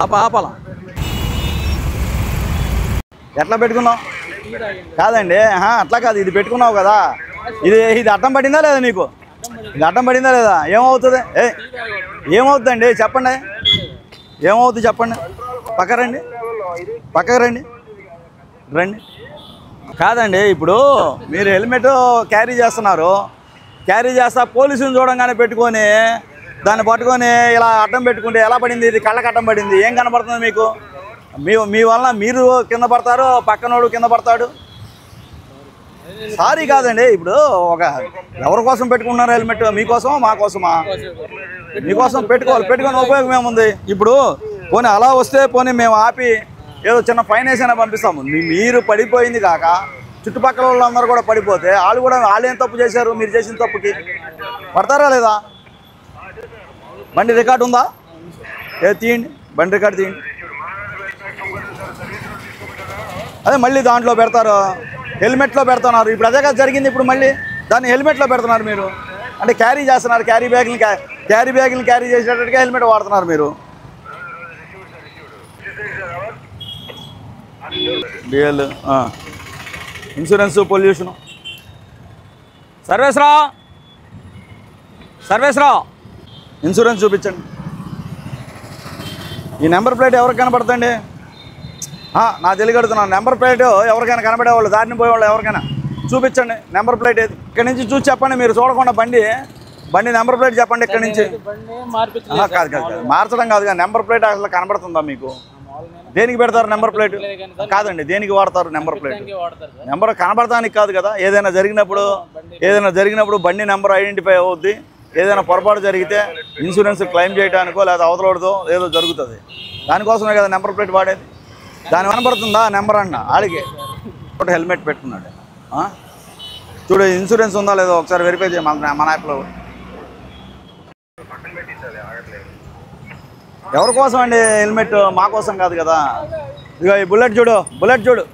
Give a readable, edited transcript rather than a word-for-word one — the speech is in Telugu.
ఆపాలా ఎట్లా పెట్టుకున్నావు? కాదండి, అట్లా కాదు, ఇది పెట్టుకున్నావు కదా, ఇది అడ్డం పడిందా లేదా నీకు? ఇది అడ్డం పడిందా లేదా? ఏమవుతుంది? ఏమవుతుందండి చెప్పండి, ఏమవుతుంది చెప్పండి. పక్కకు రండి. కాదండి, ఇప్పుడు మీరు హెల్మెట్ క్యారీ చేస్తా పోలీసుని చూడంగానే పెట్టుకొని దాన్ని పట్టుకొని ఇలా అడ్డం పెట్టుకుంటే ఎలా పడింది? ఇది కళ్ళకి అడ్డం పడింది. ఏం కనబడుతుంది మీకు? మీ వలన మీరు కింద పడతారు, పక్కనోడు కింద పడతాడు. సారీ కాదండి, ఇప్పుడు ఎవరి కోసం పెట్టుకుంటున్నారు హెల్మెట్? మీకోసమా మాకోసమా? మీకోసం పెట్టుకొని ఉపయోగం ఏముంది? ఇప్పుడు పోనీ అలా వస్తే పోనీ మేము ఆపి ఏదో చిన్న ఫైన్ వేసైనా పంపిస్తాము. మీరు పడిపోయింది కాక చుట్టుపక్కల వాళ్ళందరూ కూడా పడిపోతే వాళ్ళు ఏం తప్పు చేశారు? మీరు చేసిన తప్పుకి పడతారా లేదా? బండి రికార్డు ఉందా? తీయండి, బండి రికార్డు తీయండి. అదే మళ్ళీ దాంట్లో పెడతారు, హెల్మెట్లో పెడుతున్నారు. ఇప్పుడు అదే కదా జరిగింది. ఇప్పుడు మళ్ళీ దాన్ని హెల్మెట్లో పెడుతున్నారు మీరు. అంటే క్యారీ చేస్తున్నారు, క్యారీ బ్యాగ్ని క్యారీ చేసేటట్టుగా హెల్మెట్ వాడుతున్నారు మీరు. డిఎల్ ఇన్సూరెన్స్ పొల్యూషను సర్వేస్రా ఇన్సూరెన్స్ చూపించండి. ఈ నెంబర్ ప్లేట్ ఎవరికి కనపడుతుంది? నా తెలియగడుతున్నాను. నెంబర్ ప్లేట్ ఎవరికైనా కనబడేవాళ్ళు, దారిని పోయేవాళ్ళు ఎవరికైనా చూపించండి నెంబర్ ప్లేట్ ఏది. ఇక్కడ నుంచి చూసి చెప్పండి, మీరు చూడకుండా బండి నెంబర్ ప్లేట్ చెప్పండి. ఇక్కడ నుంచి కాదు మార్చడం కాదు కానీ నెంబర్ ప్లేట్ అసలు కనబడుతుందా మీకు? దేనికి పెడతారు నెంబర్ ప్లేట్? కాదండి, దేనికి వాడతారు నెంబర్ ప్లేట్? నెంబర్ కనబడటానికి కాదు కదా. ఏదైనా జరిగినప్పుడు బండి నెంబర్ ఐడెంటిఫై అవుద్ది. ఏదైనా పొరపాటు జరిగితే ఇన్సూరెన్స్ క్లెయిమ్ చేయడానికో లేదా అవతలతో ఏదో జరుగుతుంది. దానికోసమే కదా నెంబర్ ప్లేట్ వాడేది. దాని కనబడుతుందా నెంబర్ అన్న ఆడికి? హెల్మెట్ పెట్టుకున్నాడు. చూడు ఇన్సూరెన్స్ ఉందా లేదో ఒకసారి వెరిఫై చేయ మన యాప్లో. ఎవరి కోసం అండి హెల్మెట్? మా కోసం కాదు కదా. ఇదిగో ఈ బుల్లెట్ చూడు